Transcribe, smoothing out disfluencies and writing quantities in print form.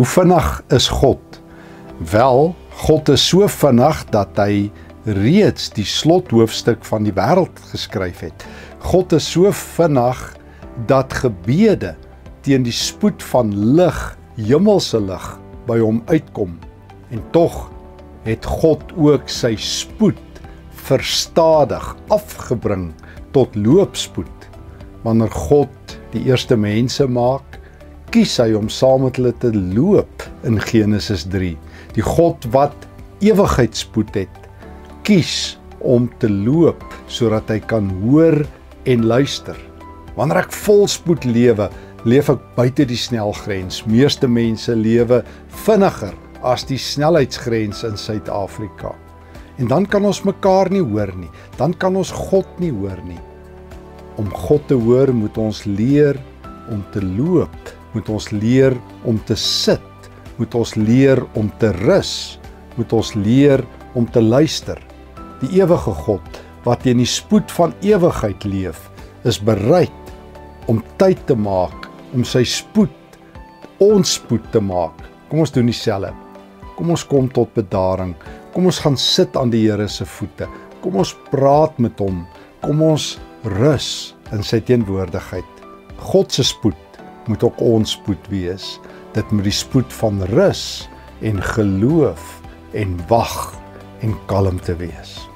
Hoe vinnig is God? Wel, God is so vinnig dat hy reeds die slothoofstuk van die wêreld geskryf het. God is so vinnig dat gebede teen die spoed van lig, hemelse lig, by hom uitkom. En tog het God ook sy spoed verstadig afgebring tot loopspoed. Wanneer God die eerste mense maak, kies hy om saam met hulle te loop in Genesis 3. Die God wat ewigheidsspoed het, kies om te loop sodat hy kan hoor en luister. Wanneer ek volspoed lewe, leef ek buite die snelgrens. Meeste mense lewe vinniger as die snelheidsgrens in Suid-Afrika. En dan kan ons mekaar nie hoor nie. Dan kan ons God nie hoor nie. Om God te hoor moet ons leer om te loop. Moet ons leer om te sit. Moet ons leer om te rus. Moet ons leer om te luister. Die ewige God, wat in die spoed van ewigheid leef, is bereid om tyd te maak, om sy spoed, ons spoed te maak. Kom ons doen dieselfde. Kom ons kom tot bedaring. Kom ons gaan sit aan die Here se voete. Kom ons praat met hom. Kom ons rus in sy teenwoordigheid. God se spoed moet ook ons spoed wees. Dit moet die spoed van rus en geloof en wag en kalmte wees.